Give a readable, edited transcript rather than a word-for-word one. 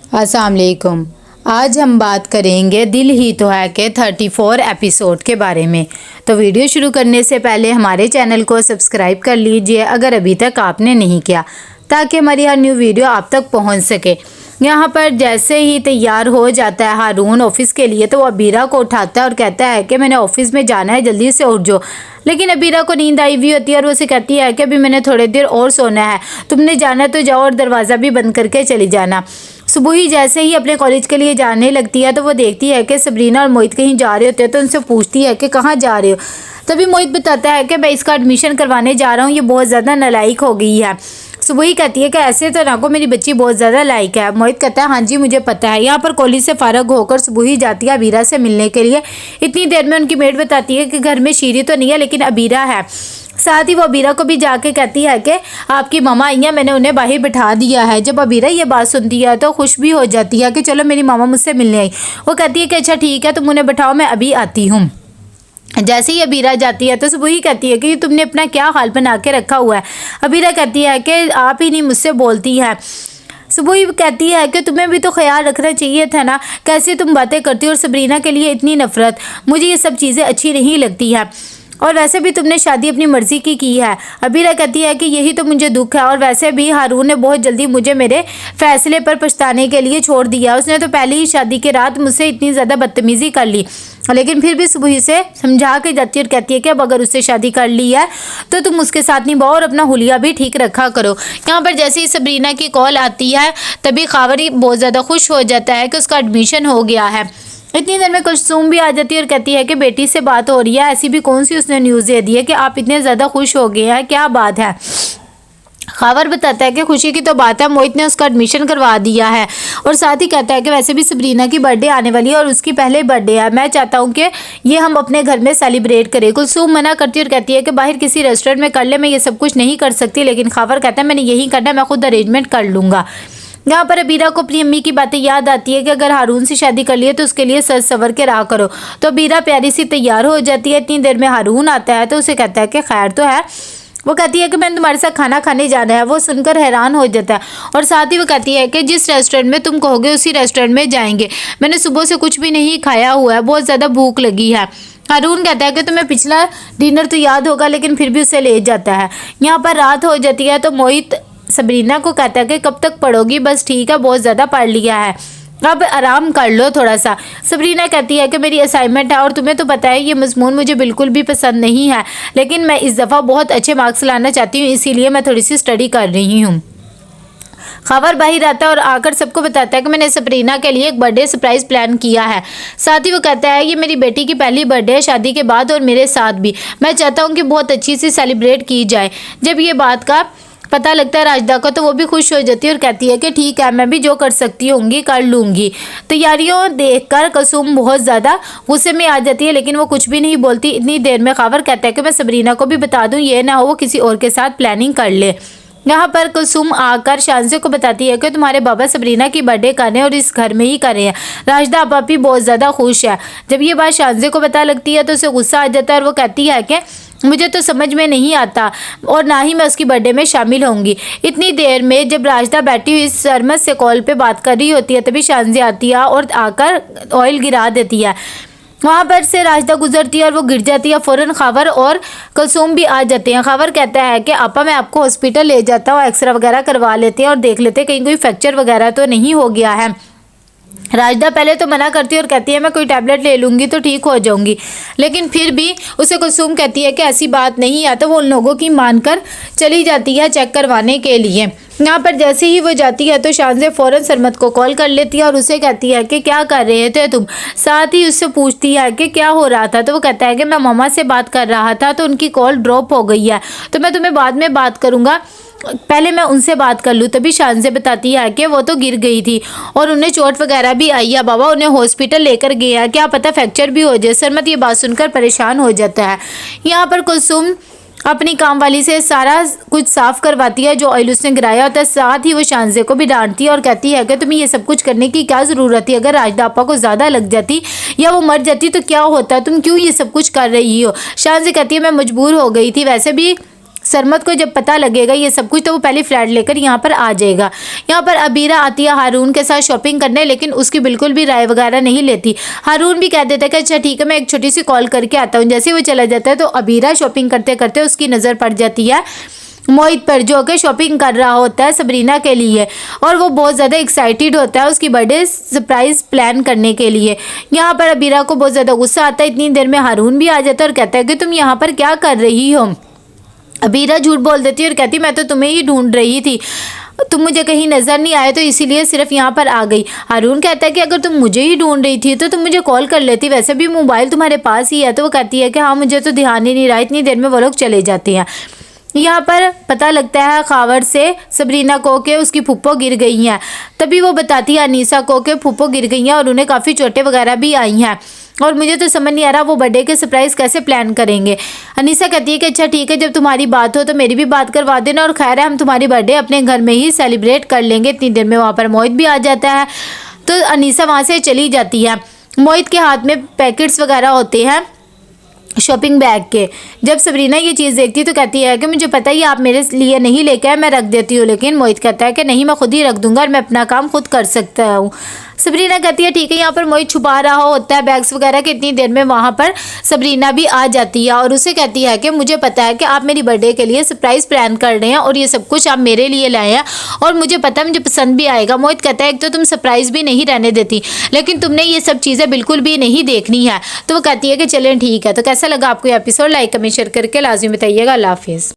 अस्सलाम वालेकुम। आज हम बात करेंगे दिल ही तो है के 34 एपिसोड के बारे में। तो वीडियो शुरू करने से पहले हमारे चैनल को सब्सक्राइब कर लीजिए अगर अभी तक आपने नहीं किया, ताकि हमारी हर न्यू वीडियो आप तक पहुंच सके। यहाँ पर जैसे ही तैयार हो जाता है हारून ऑफिस के लिए, तो वो अबीरा को उठाता है और कहता है कि मैंने ऑफिस में जाना है, जल्दी से उठ जाओ। लेकिन अबीरा को नींद आई हुई होती है और वो उसे कहती है कि अभी मैंने थोड़ी देर और सोना है, तुमने जाना तो जाओ और दरवाज़ा भी बंद करके चली जाना। सुबह ही जैसे ही अपने कॉलेज के लिए जाने लगती है तो वो देखती है कि सबरीना और मोहित कहीं जा रहे होते हैं, तो उनसे पूछती है कि कहाँ जा रहे हो। तभी मोहित बताता है कि मैं इसका एडमिशन करवाने जा रहा हूँ, ये बहुत ज़्यादा नालायक हो गई है। सुबह ही कहती है कि ऐसे तो ना को, मेरी बच्ची बहुत ज़्यादा लायक है। मोहित कहता है हाँ जी मुझे पता है। यहाँ पर कॉलेज से फारग होकर सुबह ही जाती है अबीरा से मिलने के लिए। इतनी देर में उनकी मेड बताती है कि घर में शीरी तो नहीं है लेकिन अबीरा है। साथ ही वो अबीरा को भी जाके कहती है कि आपकी मामा आई हैं, मैंने उन्हें बाहर बिठा दिया है। जब अबीरा ये बात सुनती है तो खुश भी हो जाती है कि चलो मेरी मामा मुझसे मिलने आई। वो कहती है कि अच्छा ठीक है, तुम उन्हें बिठाओ, मैं अभी आती हूँ। जैसे ही अबीरा जाती है तो सुबह ही कहती है कि तुमने अपना क्या हाल बना के रखा हुआ है। अबीरा कहती है कि आप ही नहीं मुझसे बोलती है। सुबह ही कहती है कि तुम्हें भी तो ख्याल रखना चाहिए था ना, कैसे तुम बातें करती हो और सबरीना के लिए इतनी नफरत, मुझे ये सब चीज़ें अच्छी नहीं लगती है। और वैसे भी तुमने शादी अपनी मर्जी की है। अबीरा कहती है कि यही तो मुझे दुख है, और वैसे भी हारून ने बहुत जल्दी मुझे मेरे फैसले पर पछताने के लिए छोड़ दिया। उसने तो पहले ही शादी के रात मुझसे इतनी ज़्यादा बदतमीज़ी कर ली, लेकिन फिर भी सुबह से समझा के जाती है और कहती है कि अब अगर उससे शादी कर ली है तो तुम उसके साथ निभाओ और अपना हुलिया भी ठीक रखा करो। यहाँ पर जैसे ही सबरीना की कॉल आती है तभी खावर बहुत ज़्यादा खुश हो जाता है कि उसका एडमिशन हो गया है। इतनी देर में कुलसूम भी आ जाती है और कहती है कि बेटी से बात हो रही है, ऐसी भी कौन सी उसने न्यूज़ दे दी है कि आप इतने ज़्यादा खुश हो गए हैं, क्या बात है। खावर बताता है कि खुशी की तो बात है, मोहित ने उसका एडमिशन करवा दिया है। और साथ ही कहता है कि वैसे भी सबरीना की बर्थडे आने वाली है और उसकी पहले बर्थडे है, मैं चाहता हूँ कि ये हम अपने घर में सेलिब्रेट करें। कुलसूम मना करती है और कहती है कि बाहर किसी रेस्टोरेंट में कर ले, मैं ये सब कुछ नहीं कर सकती। लेकिन खावर कहता है मैंने यही करना है, मैं खुद अरेंजमेंट कर लूँगा। यहाँ पर अबीरा को अपनी अम्मी की बातें याद आती है कि अगर हारून से शादी कर लिए तो उसके लिए सज सवर के रहा करो। तो अबीरा प्यारी सी तैयार हो जाती है। इतनी देर में हारून आता है तो उसे कहता है कि खैर तो है। वो कहती है कि मैंने तुम्हारे साथ खाना खाने जाना है। वो सुनकर हैरान हो जाता है और साथ ही वो कहती है कि जिस रेस्टोरेंट में तुम कहोगे उसी रेस्टोरेंट में जाएंगे, मैंने सुबह से कुछ भी नहीं खाया हुआ है, बहुत ज़्यादा भूख लगी है। हारून कहता है कि तुम्हें पिछला डिनर तो याद होगा, लेकिन फिर भी उसे ले जाता है। यहाँ पर रात हो जाती है तो मोहित सबरीना को कहता है कि कब तक पढ़ोगी, बस ठीक है बहुत ज़्यादा पढ़ लिया है, अब आराम कर लो थोड़ा सा। सबरीना कहती है कि मेरी असाइनमेंट है और तुम्हें तो पता है ये मजमून मुझे बिल्कुल भी पसंद नहीं है, लेकिन मैं इस दफ़ा बहुत अच्छे मार्क्स लाना चाहती हूँ, इसीलिए मैं थोड़ी सी स्टडी कर रही हूँ। खबर बाहर आता है और आकर सबको बताता है कि मैंने सबरीना के लिए एक बर्थडे सरप्राइज प्लान किया है। साथ ही वो कहता है ये मेरी बेटी की पहली बर्थडे है शादी के बाद और मेरे साथ भी, मैं चाहता हूँ कि बहुत अच्छी सी सेलिब्रेट की जाए। जब ये बात का पता लगता है राजदा को तो वो भी खुश हो जाती है और कहती है कि ठीक है, मैं भी जो कर सकती होंगी कर लूँगी। तैयारियों देखकर कुलसूम बहुत ज़्यादा गुस्से में आ जाती है, लेकिन वो कुछ भी नहीं बोलती। इतनी देर में खावर कहता है कि मैं सबरीना को भी बता दूँ, ये ना हो वो किसी और के साथ प्लानिंग कर ले। यहाँ पर कुलसूम आकर शानजे को बताती है कि तुम्हारे बाबा सबरीना की बर्थडे कर रहे हैं और इस घर में ही कर रहे हैं। राजदा आप भी बहुत ज़्यादा खुश है। जब ये बात शानजे को पता लगती है तो उसे गुस्सा आ जाता है और वो कहती है कि मुझे तो समझ में नहीं आता और ना ही मैं उसकी बर्थडे में शामिल होंगी। इतनी देर में जब राजदा बैठी हुई सरमत से कॉल पे बात कर रही होती है तभी शानजे आती है और आकर ऑयल गिरा देती है। वहाँ पर से राजदा गुजरती है और वो गिर जाती है। फ़ौरन खावर और कुलसूम भी आ जाते हैं। खावर कहता है कि आपा मैं आपको हॉस्पिटल ले जाता हूँ, एक्सरे वगैरह करवा लेते हैं और देख लेते हैं कहीं कोई फ्रैक्चर वगैरह तो नहीं हो गया है। राजदा पहले तो मना करती है और कहती है मैं कोई टैबलेट ले लूँगी तो ठीक हो जाऊँगी, लेकिन फिर भी उसे कुलसूम कहती है कि ऐसी बात नहीं है, तो वो उन लोगों की मानकर चली जाती है चेक करवाने के लिए। यहाँ पर जैसे ही वो जाती है तो शानजे फ़ौरन सरमत को कॉल कर लेती है और उसे कहती है कि क्या कर रहे थे तुम। साथ ही उससे पूछती है कि क्या हो रहा था, तो वो कहता है कि मैं मामा से बात कर रहा था तो उनकी कॉल ड्रॉप हो गई है, तो मैं तुम्हें बाद में बात करूँगा, पहले मैं उनसे बात कर लूँ। तभी शानजे बताती है कि वो तो गिर गई थी और उन्हें चोट वगैरह भी आई है, बाबा उन्हें हॉस्पिटल लेकर गया, क्या पता फ्रैक्चर भी हो जाए। सरमत ये बात सुनकर परेशान हो जाता है। यहाँ पर कुलसूम अपनी काम वाली से सारा कुछ साफ करवाती है जो ऑयल उसने गिराया होता है। साथ ही वो शानजे को भी डांटती है और कहती है कि तुम्हें ये सब कुछ करने की क्या ज़रूरत थी, अगर राजदा आपा को ज़्यादा लग जाती या वो मर जाती तो क्या होता, तुम क्यों ये सब कुछ कर रही हो। शानजे कहती है मैं मजबूर हो गई थी, वैसे भी सरमद को जब पता लगेगा ये सब कुछ तो वो पहले फ्लैट लेकर यहाँ पर आ जाएगा। यहाँ पर अबीरा आती है हारून के साथ शॉपिंग करने, लेकिन उसकी बिल्कुल भी राय वगैरह नहीं लेती। हारून भी कह देता है कि अच्छा ठीक है मैं एक छोटी सी कॉल करके आता हूँ। जैसे वो चला जाता है तो अबीरा शॉपिंग करते करते उसकी नज़र पड़ जाती है मोहित पर, जो कि शॉपिंग कर रहा होता है सबरीना के लिए, और वो बहुत ज़्यादा एक्साइटेड होता है उसकी बर्थडे सरप्राइज प्लान करने के लिए। यहाँ पर अबीरा को बहुत ज़्यादा गुस्सा आता है। इतनी देर में हारून भी आ जाता है और कहता है कि तुम यहाँ पर क्या कर रही हो। अबीरा झूठ बोल देती है और कहती मैं तो तुम्हें ही ढूंढ रही थी, तुम मुझे कहीं नज़र नहीं आए तो इसीलिए सिर्फ यहाँ पर आ गई। हारून कहता है कि अगर तुम मुझे ही ढूंढ रही थी तो तुम मुझे कॉल कर लेती, वैसे भी मोबाइल तुम्हारे पास ही है। तो वो कहती है कि हाँ मुझे तो ध्यान ही नहीं रहा। इतनी देर में वो लोग चले जाते हैं। यहाँ पर पता लगता है खावर से सबरीना को कि उसकी फूफो गिर गई हैं। तभी वो बताती है अनीसा को कि फूफो गिर गई हैं और उन्हें काफ़ी चोटें वगैरह भी आई हैं, और मुझे तो समझ नहीं आ रहा वो बर्थडे के सरप्राइज़ कैसे प्लान करेंगे। अनीसा कहती है कि अच्छा ठीक है जब तुम्हारी बात हो तो मेरी भी बात करवा देना, और खैर है हम तुम्हारी बर्थडे अपने घर में ही सेलिब्रेट कर लेंगे। इतनी देर में वहाँ पर मोहित भी आ जाता है। तो अनीसा वहाँ से चली जाती है। मोहित के हाथ में पैकेट्स वगैरह होते हैं शॉपिंग बैग के। जब सबरीना ये चीज़ देखती है तो कहती है कि मुझे पता ही आप मेरे लिए नहीं लेके आए, मैं रख देती हूँ। लेकिन मोहित कहता है कि नहीं मैं खुद ही रख दूंगा और मैं अपना काम खुद कर सकता हूँ। सबरीना कहती है ठीक है। यहाँ पर मोहित छुपा रहा होता है बैग्स वगैरह के। इतनी देर में वहाँ पर सबरीना भी आ जाती है और उसे कहती है कि मुझे पता है कि आप मेरी बर्थडे के लिए सरप्राइज़ प्लान कर रहे हैं और ये सब कुछ आप मेरे लिए लाए हैं और मुझे पता है मुझे पसंद भी आएगा। मोहित कहता है एक तो तुम सरप्राइज़ भी नहीं रहने देती, लेकिन तुमने ये सब चीज़ें बिल्कुल भी नहीं देखनी है। तो वो कहती है कि चलें ठीक है। तो कैसा लगा आपको ये एपिसोड, लाइक कमेंट शेयर करके लाजमी बताइएगा। अल्लाह हाफिज़।